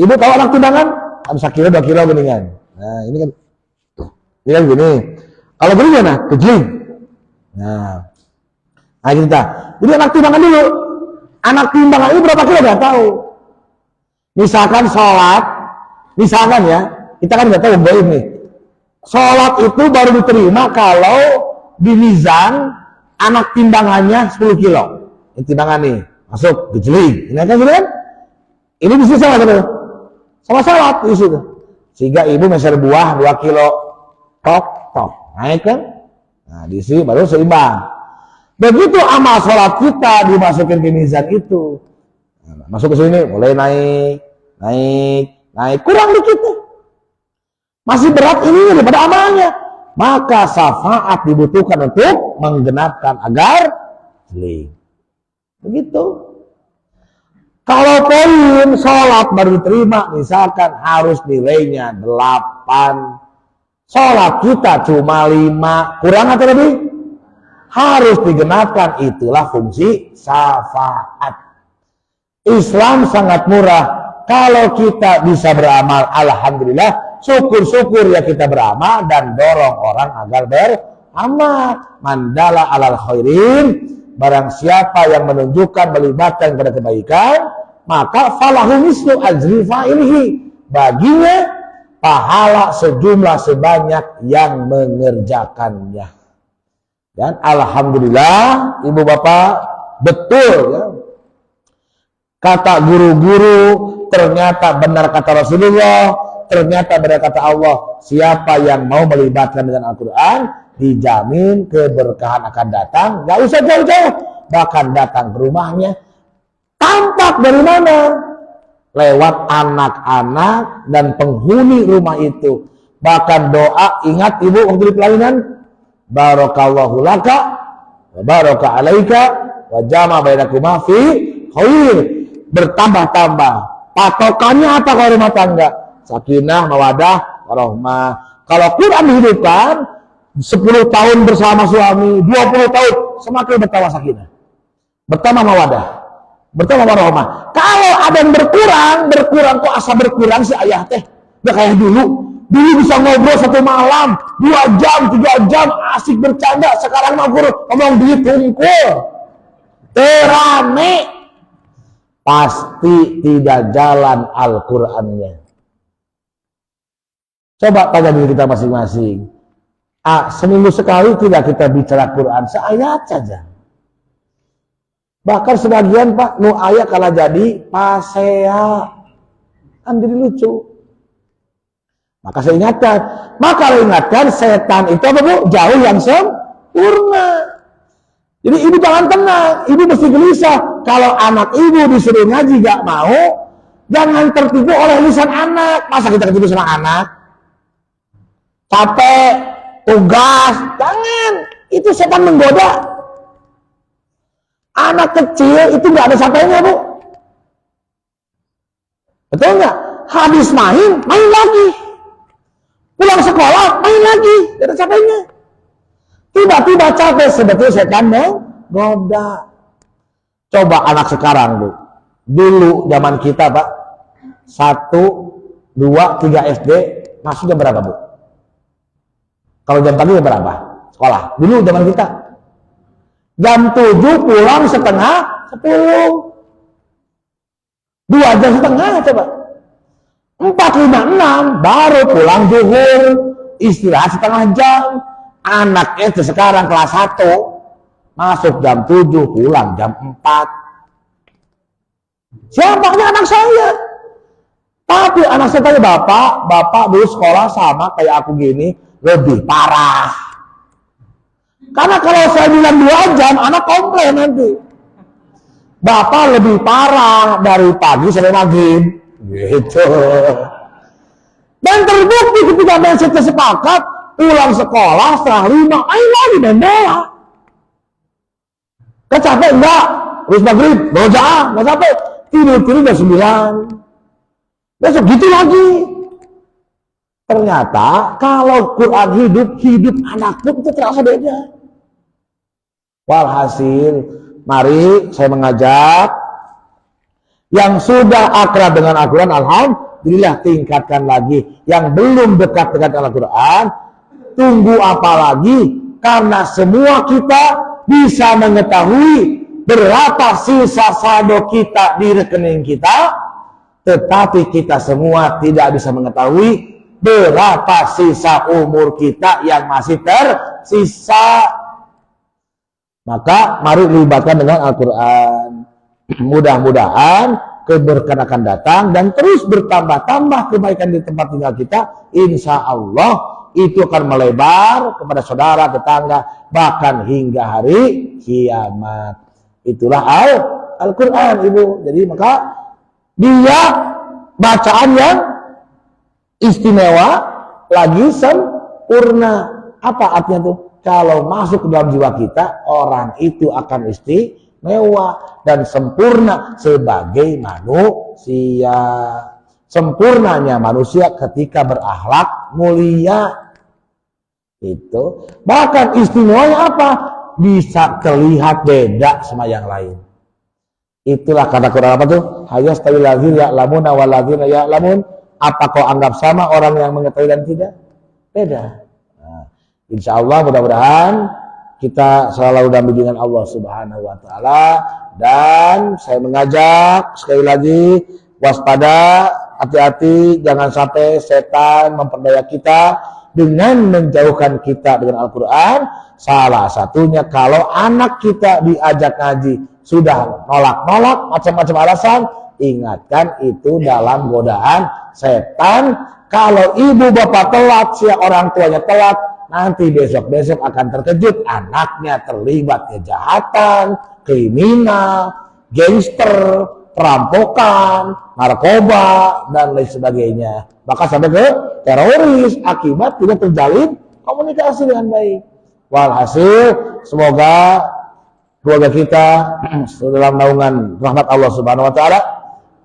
Ibu tahu anak timbangan? Kan 1 kilo 2 kilo mendingan. Nah ini kan gini. Kalau gini gimana? Kejling. Nah kita. Jadi anak timbangan dulu. Anak timbangan ini berapa kilo nggak tahu. Misalkan sholat, misalkan ya, kita kan nggak tahu baik nih. Sholat itu baru diterima kalau di mizan anak timbangannya 10 kilo. Ini timbangan nih, masuk gejling. Ini kan? Ini bisa sama tuh. Sama sholat di situ. Sehingga ibu meser buah 2 kilo. Tok. Naik kan? Nah, di sini baru seimbang. Begitu amal sholat kita dimasukin ke mizan itu. Nah, masuk ke sini, mulai naik. Kurang dikit nih. Masih berat ini daripada amalnya. Maka syafaat dibutuhkan untuk menggenapkan agar jeli. Begitu. Kalau poin sholat baru diterima, misalkan harus nilainya 8. Sholat kita cuma 5. Kurang atau lebih? Harus digenapkan. Itulah fungsi syafaat. Islam sangat murah. Kalau kita bisa beramal, alhamdulillah, syukur-syukur ya kita beramal dan dorong orang agar beramal. Mandala alal khairin, barang siapa yang menunjukkan melibatkan kepada kebaikan, maka falahu mislu ajri fa'ilihi, baginya pahala sejumlah sebanyak yang mengerjakannya. Dan alhamdulillah ibu bapak, betul ya, kata guru-guru, ternyata benar kata Rasulullah, ternyata benar kata Allah. Siapa yang mau melibatkan dengan Al-Quran, dijamin keberkahan akan datang. Gak usah jauh-jauh, bahkan datang ke rumahnya. Tampak dari mana? Lewat anak-anak dan penghuni rumah itu. Bahkan doa, ingat ibu waktu di pelaminan, barakallahu laka wa baraka alaika wa jama bainakuma fi khair. Bertambah-tambah. Patokannya apa kalau rumah tangga? Sakinah, mawadah, warahmah. Kalau Quran dihidupkan 10 tahun bersama suami, 20 tahun semakin bertambah sakinah, bertambah mawadah, bertambah warahmah. Kalau ada yang berkurang kok asa berkurang si ayah teh. Udah kayak dulu bisa ngobrol 1 malam, 2 jam, 3 jam, asik bercanda. Sekarang ngomong duit tungkul, terame. Pasti tidak jalan Al-Qur'annya. Coba tanya diri kita masing-masing. Seminggu sekali tidak kita bicara Quran, seayat saja. Bahkan sebagian Pak, nu ayat kalah jadi pasea. Kan jadi lucu. Maka saya ingatkan, setan itu apa Bu? Jauh yang sempurna. Jadi ibu jangan tenang, ibu mesti gelisah. Kalau anak ibu disuruh ngaji gak mau, jangan tertipu oleh lisan anak. Masa kita ketipu sama anak? Capek, tugas, jangan. Itu setan menggoda. Anak kecil itu gak ada capeknya Bu. Betul gak? Habis main lagi. Pulang sekolah, main lagi. Gak ada capeknya. Tiba-tiba capek, sebetulnya setan menggoda. Coba anak sekarang Bu. Dulu zaman kita Pak, 1, 2, 3 SD, masuknya berapa Bu? Kalau jam pagi berapa? Sekolah. Dulu zaman kita. Jam 7 pulang setengah 10. 2 jam setengah coba. 4, 5, 6 baru pulang zuhur. Istirahat setengah jam. Anak itu sekarang kelas 1. Masuk jam 7, pulang jam 4. Siapanya anak saya? Tapi anak saya tanya, Bapak dulu sekolah sama kayak aku gini, lebih parah. Karena kalau saya bilang 2 jam, anak komplain nanti. Bapak lebih parah dari pagi sampai maghrib. Gitu. Dan terbukti ketika kita sepakat, pulang sekolah setengah 5, ayo lagi main bola. Kan capek enggak? Terus maghrib, rojaah, enggak capek. Tidur udah 9. Besok gitu lagi. Ternyata kalau Quran hidup anak pun itu terasa beda. Walhasil, mari saya mengajak yang sudah akrab dengan Al-Quran, alhamdulillah tingkatkan lagi. Yang belum dekat dengan Al-Quran, tunggu apa lagi? Karena semua kita bisa mengetahui berapa sisa saldo kita di rekening kita, tetapi kita semua tidak bisa mengetahui berapa sisa umur kita yang masih tersisa. Maka mari libatkan dengan Al-Quran. Mudah-mudahan keberkahan akan datang dan terus bertambah-tambah kebaikan di tempat tinggal kita. Insya Allah itu akan melebar kepada saudara, tetangga, bahkan hingga hari kiamat. Itulah Al-Quran, Ibu. Jadi maka dia bacaan yang istimewa, lagi sempurna. Apa artinya tuh? Kalau masuk ke dalam jiwa kita, orang itu akan istimewa dan sempurna sebagai manusia. Sempurnanya manusia ketika berakhlak mulia. Itu. Bahkan istimewanya apa? Bisa terlihat beda sama yang lain. Itulah kata Quran apa tuh? Hayastawil ladzina ya'lamuna wal ladzina ya'lamun. Apa kau anggap sama orang yang mengetahui dan tidak? Beda. Nah, insya Allah mudah-mudahan kita selalu dalam bimbingan Allah Subhanahu wa Ta'ala. Dan saya mengajak sekali lagi waspada, hati-hati, jangan sampai setan memperdaya kita dengan menjauhkan kita dengan Al-Quran. Salah satunya kalau anak kita diajak ngaji sudah nolak-nolak macam-macam alasan, ingatkan itu dalam godaan setan. Kalau ibu bapak telat, si orang tuanya telat, nanti besok-besok akan terkejut anaknya terlibat kejahatan, kriminal, gangster, perampokan, narkoba, dan lain sebagainya. Bahkan sampai ke teroris akibat tidak terjalin komunikasi dengan baik. Walhasil, semoga keluarga kita dalam naungan rahmat Allah Subhanahu wa Ta'ala,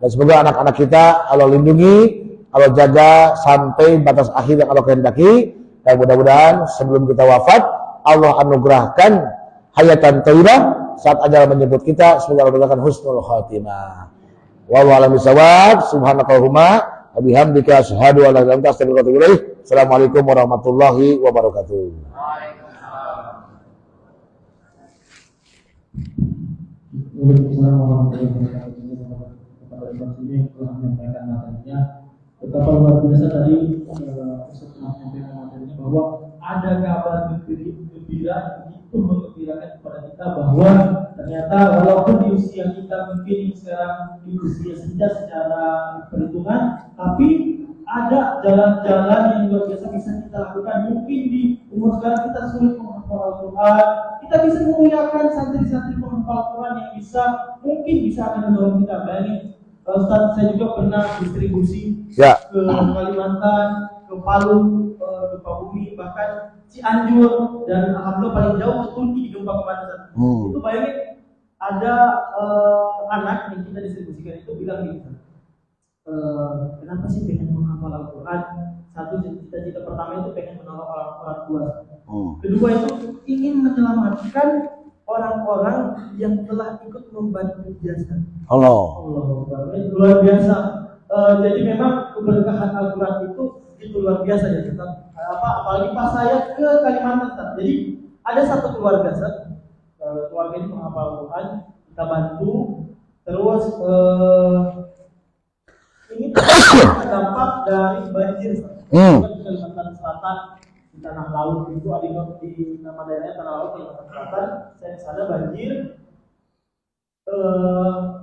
dan semoga anak-anak kita Allah lindungi, Allah jaga sampai batas akhir yang Allah kehendaki. Dan mudah-mudahan sebelum kita wafat Allah anugerahkan hayatan thayyibah saat ajal menjemput kita. Semoga Allah berikan husnul khatimah. Wallahu a'lam bishawab. Subhanakallahumma wa bihamdika asyhadu an la ilaha illa anta astaghfiruka wa atubu ilaik. Assalamualaikum warahmatullahi wabarakatuh. Waalaikumsalam warahmatullahi wabarakatuh. Kepada Ustaz ini telah menyampaikan materinya. Betapa luar biasa tadi Ustaz telah menyampaikan materinya bahwa ada kabar gembira itu mengembirakan kepada kita bahwa ternyata walaupun di usia kita mungkin sekarang di usia senja secara perhitungan, tapi ada jalan-jalan yang luar biasa bisa kita lakukan. Mungkin di umur sekarang kita sulit menghafal Al-Quran, kita bisa memuliakan santri-santri penghafal Quran yang mungkin bisa akan mendorong kita. Bayangin, Ustaz, saya juga pernah distribusi ke Kalimantan, ke Palu, ke Bumi, bahkan Cianjur, dan alhamdulillah paling jauh ke Turki di gempa kemarin. Itu bayangin, ada anak yang kita distribusikan itu bilang gitu, kenapa sih pengen menghafal Al-Quran? Satu, cita-cita pertama itu pengen menolong orang tua. Kedua itu ingin menyelamatkan orang-orang yang telah ikut membantu jasa. Allah luar biasa. Jadi memang keberkahan Al-Quran itu luar biasa ya kita. Apalagi pas saya ke Kalimantan. Jadi ada satu keluarga, keluarga ini menghafal Al-Quran, kita bantu. Terus ini dampak dari banjir. Di Kalimantan Selatan, di Tanah Laut itu ada di nama daerahnya Tanah Laut, Kalimantan Selatan. Saya di sana banjir.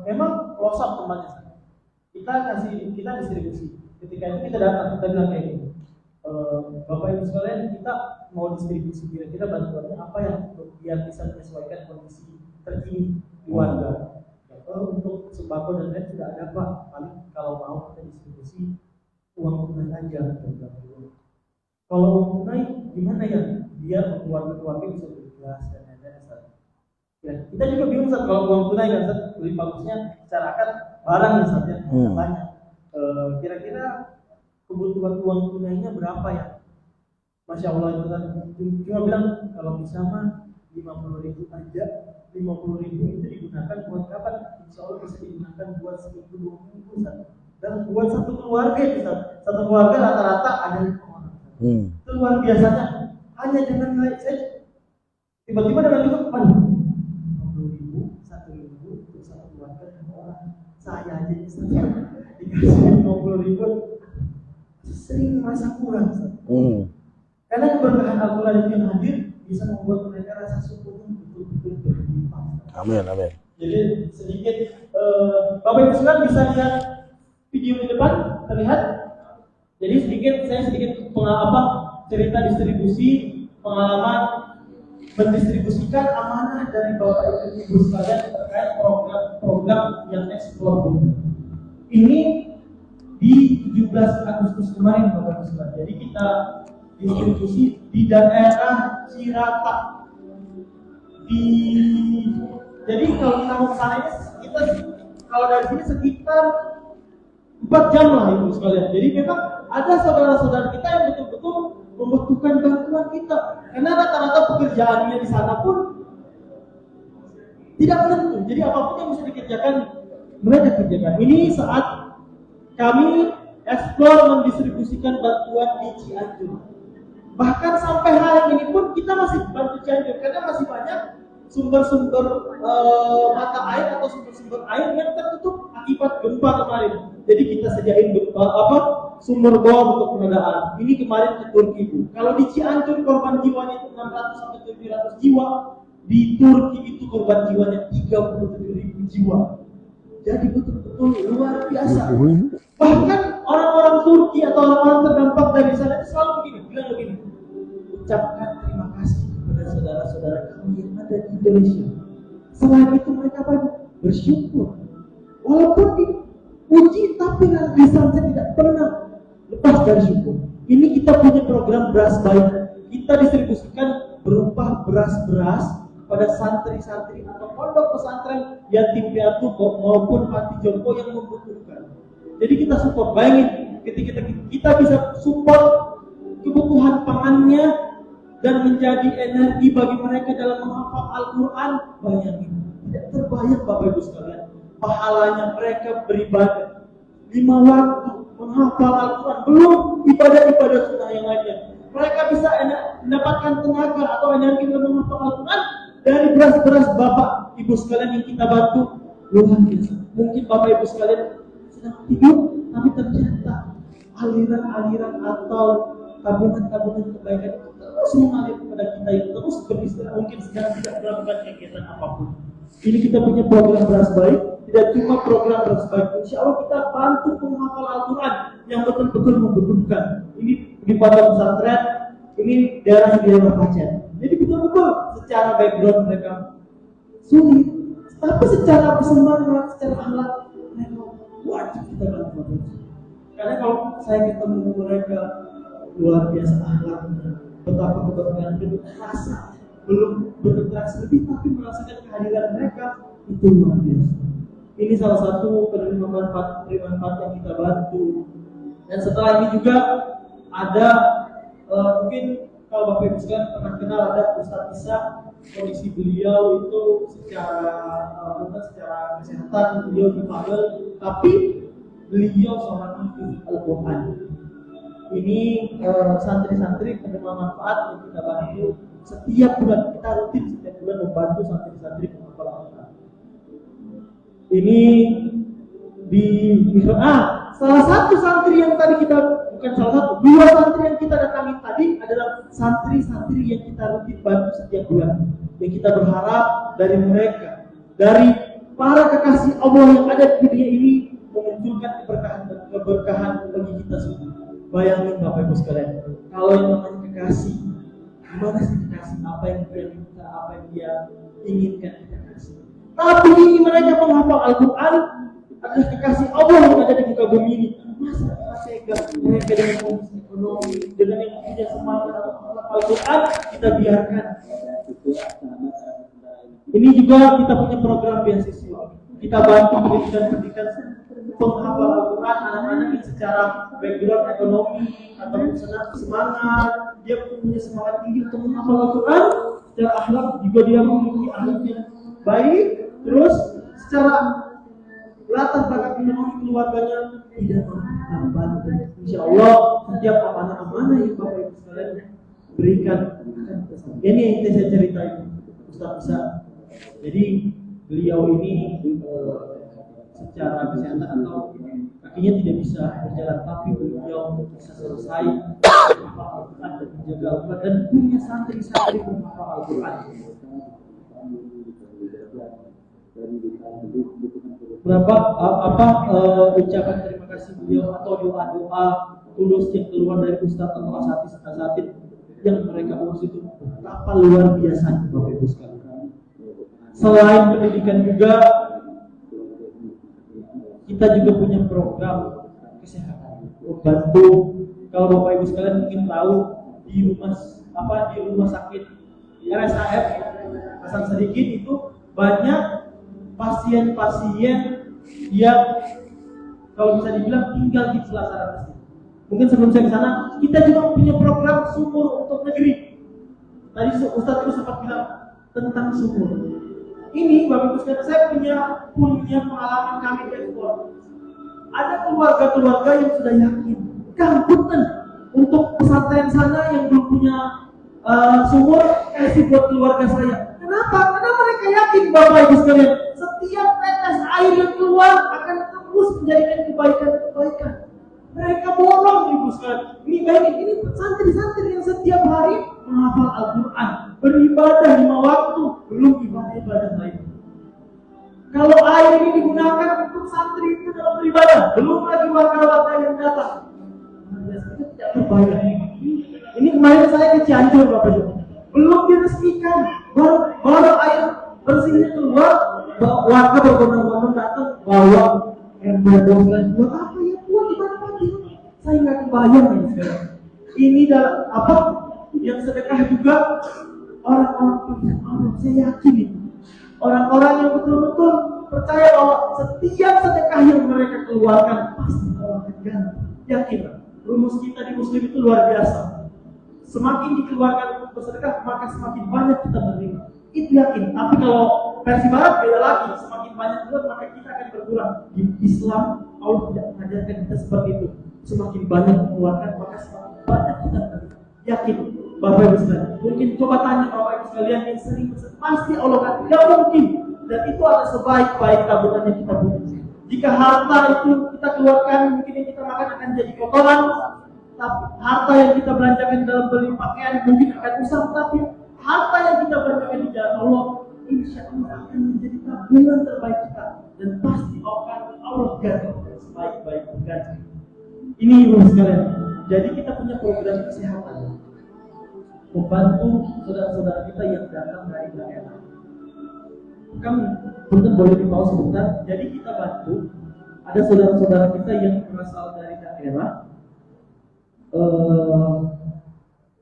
Memang losap tempatnya. Kita distribusi. Ketika itu kita datang, kita bilang kayak gini, Bapak Ibu sekalian, kita mau distribusi kira-kira bantuannya apa yang biar bisa menyesuaikan kondisi terkini di warga. Untuk sembako dan lain tidak ada Pak. Paling kalau mau kita distribusi uang tunai aja. Kalau uang tunai gimana ya? Biar keluarga-keluarga bisa berikhlas dan lain-lain. Ya, kita juga bingung Ustaz, kalau uang tunai kan Ustaz, lebih bagusnya carakan barang misalnya banyak. Kira-kira kebutuhan uang tunainya berapa ya? Masya Allah itu Ustaz. Cuma bilang kalau bisa mah 50.000 aja. 50.000 itu digunakan buat kapan? Insya Allah bisa digunakan buat seminggu 2 minggu Ustaz. Dan buat satu keluarga Ustaz. Satu keluarga rata-rata ada 5 orang. Itu luar biasanya. hanya dengan nilai saja. Tiba-tiba dengan itu 50.000, 1.000 untuk satu keluarga 2 orang. Saya aja dikasih 50.000, sering merasa kurang. Karena keberkahan Al-Quran itu yang hadir bisa membuat mereka rasa syukurnya betul-betul berlimpah. Amin, amin. Jadi sedikit Bapak Ibu sekalian bisa lihat video di depan terlihat. Jadi saya sedikit cerita distribusi pengalaman mendistribusikan amanah dari Bapak Ibu sekalian terkait program yang Explore. Ini di 17 Agustus kemarin Bapak Ibu sekalian. Jadi kita distribusi di daerah Cirata. Jadi kalau kita mau kesana kita kalau dari sini sekitar 4 jam lah Ibu sekalian. Jadi memang ada saudara-saudara kita yang betul-betul membutuhkan bantuan kita. Karena rata-rata pekerjaannya di sana pun tidak menentu. Jadi apapun yang bisa dikerjakan mereka kerjakan. Ini saat kami Explore mendistribusikan bantuan di Cianjur. Bahkan sampai hari ini pun kita masih bantu Cianjur karena masih banyak sumber-sumber mata air atau sumber-sumber air yang tertutup akibat gempa kemarin. Jadi kita sediain sumber bor untuk pengadaan. Ini kemarin ke Turki Bu. Kalau di Cianjur korban jiwanya itu 600 sampai 700 jiwa, di Turki itu korban jiwanya 37.000 jiwa. Jadi betul-betul luar biasa. Bahkan orang-orang Turki atau orang-orang terdampak dari sana itu selalu bilang begini, ucapkan terima kasih kepada saudara-saudara kami yang ada di Indonesia. Selain itu mereka bersyukur. Walaupun diuji, tapi lisannya tidak pernah lepas dari syukur. Ini kita punya program beras baik. Kita distribusikan berupa beras-beras pada santri-santri atau pondok pesantren yatim piatu maupun panti jompo yang membutuhkan. Jadi kita support, bayangin ketika kita bisa support kebutuhan pangannya dan menjadi energi bagi mereka dalam menghafal Al-Quran. Bayangin, tidak terbayang Bapak Ibu sekalian, pahalanya mereka beribadah 5 waktu menghafal Al-Quran, belum ibadah-ibadah sunnah yang lainnya. Mereka bisa mendapatkan tenaga atau energi dalam menghafal Al-Quran dari beras-beras Bapak Ibu sekalian yang kita bantu. Luar biasa. Mungkin Bapak Ibu sekalian sedang tidur, tapi ternyata aliran-aliran atau tabungan-tabungan kebaikan itu terus mengalir kepada kita yang terus beristirahat, mungkin sedang tidak melakukan kegiatan apapun. Ini kita punya program beras baik, tidak cuma program beras baik. Insya Allah kita bantu menghafal Al-Quran yang betul-betul membutuhkan. Ini di pondok pesantren, ini daerah Pacet. Jadi betul-betul secara background mereka sulit, tapi secara semangat, secara akhlak mereka wajib kita bantu. Karena kalau saya ketemu mereka luar biasa akhlaknya, betapa keberkahan itu rasa belum berinteraksi lebih, tapi merasakan kehadiran mereka itu luar biasa. Ini salah satu penerima manfaat yang kita bantu. Dan setelah ini juga ada mungkin kalau Bapak Ibu sekalian pernah kenal ada Ustadz Isa. Kondisi beliau itu secara kesehatan beliau difabel, tapi beliau seorang hafiz Al-Quran. Ini santri-santri penerima manfaat yang kita bantu setiap bulan. Kita rutin setiap bulan membantu santri-santri menghafal Al-Quran. Ini di salah satu santri yang tadi kita, bukan salah satu, 2 santri yang kita datangi tadi adalah santri-santri yang kita rutin bantu setiap bulan. Yang kita berharap dari mereka, dari para kekasih Allah yang ada di dunia ini, memunculkan keberkahan bagi kita semua. Bayangin Bapak Ibu sekalian, kalau yang namanya kekasih, gimana sih kekasih? Apa yang dia minta, apa yang dia inginkan kita kasih. Tapi ini mereka menghafal Al-Quran adalah kekasih Allah yang ada di muka bumi ini. Masa tega mereka dengan kondisi ekonomi, dengan yang punya semangat Al-Quran kita biarkan. Ini juga kita punya program beasiswa. Kita bantu pendidikan penghafal Al-Quran anak-anak yang secara background ekonomi atau semangat, dia punya semangat tinggi untuk menghafal Al-Quran. Secara akhlak juga dia memiliki akhlak yang baik. Terus secara latar belakang ekonomi keluarganya tidak membantu. Insya Allah setiap amanah yang Bapak Ibu sekalian berikan. Ini yang saya ceritain Ustaz Isa. Jadi beliau ini secara kesehatan atau kakinya tidak bisa berjalan, tapi beliau bisa selesai menghafal Al-Quran dan menjaga Al-Quran dan punya santri-santri menghafal Al-Quran. Berapa ucapan terima kasih beliau atau doa-doa tulus yang keluar dari Ustadz atau asatid yang mereka urus itu betapa luar biasa Bapak Ibu sekalian. Selain pendidikan juga kita juga punya program kesehatan membantu. Kalau Bapak Ibu sekalian mungkin tahu di rumah sakit RSAF Hasan Sadikin itu banyak pasien-pasien yang kalau bisa dibilang tinggal di selasar masjid. Mungkin sebelum saya ke sana, kita juga punya program sumur untuk negeri. Tadi Ustadz itu sempat bilang tentang sumur. Ini Bapak Ibu sekalian, saya punya pengalaman kami di ekspor. Ada keluarga-keluarga yang sudah yakin, punten untuk pesantren sana yang belum punya sumur, kasih buat keluarga saya. Kenapa? Karena mereka yakin Bapak Ibu sekalian, setiap tetes air yang keluar akan terus menjadikan kebaikan. Mereka bolong Ibu sekalian. Ini santri-santri yang setiap hari menghafal Al-Quran, beribadah 5 waktu, belum ibadah lain. Kalau air ini digunakan untuk santri itu dalam beribadah, belum lagi warga-warga yang datang. Itu tidak terbayang. Ini kemarin saya ke Cianjur Bapak Ibu, belum diresmikan, baru air bersihnya keluar, warga berbondong-bondong datang bawa ember dan buat apa ya? Buat ibadah pagi. Saya nggak kebayang ini sekarang. Ini dalam apa? Yang sedekah juga orang-orang punya Allah. Saya yakin itu. Orang-orang yang betul-betul percaya bahwa setiap sedekah yang mereka keluarkan pasti Allah akan ganti. Yakin, rumus kita di Muslim itu luar biasa. Semakin dikeluarkan untuk bersedekah, maka semakin banyak kita menerima. Itu yakin. Tapi kalau versi Barat beda lagi. Semakin banyak keluar, maka kita akan berkurang. Di Islam, Allah tidak mengajarkan kita seperti itu. Semakin banyak mengeluarkan, maka semakin banyak kita menerima. Yakin, Bapak Ibu sekalian. Mungkin coba tanya Bapak Ibu sekalian yang sering bersedekah, pasti Allah akan. Tidak mungkin. Dan itu adalah sebaik-baik tabungan yang kita punya. Jika harta itu kita keluarkan, mungkin yang kita makan akan jadi kotoran. Tapi harta yang kita belanjakan dalam beli pakaian mungkin akan usang, tapi harta yang kita belanjakan di jalan Allah, insya Allah akan menjadi tabungan terbaik kita dan pasti akan Allah ganti sebaik-baik ganti. Ini Ibu sekalian. Jadi kita punya program kesehatan membantu saudara-saudara kita yang datang dari daerah. Kami benar boleh dibawa sebentar. Jadi kita bantu ada saudara-saudara kita yang berasal dari daerah.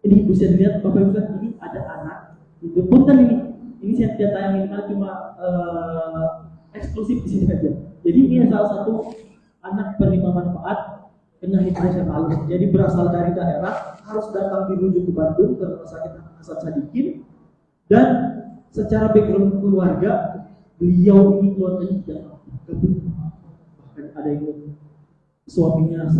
Ini bisa dilihat Bapak Ibu, ini ada anak itu pun kan ini saya tidak tayangin karena cuma eksklusif di sini saja. Jadi ini salah satu anak penerima manfaat kena hidayah halus. Jadi berasal dari daerah, harus datang dirujuk ke Bandung ke Rumah Sakit Hasan Sadikin, dan secara background keluarga beliau ini keluarganya tidak bahkan ada yang suaminya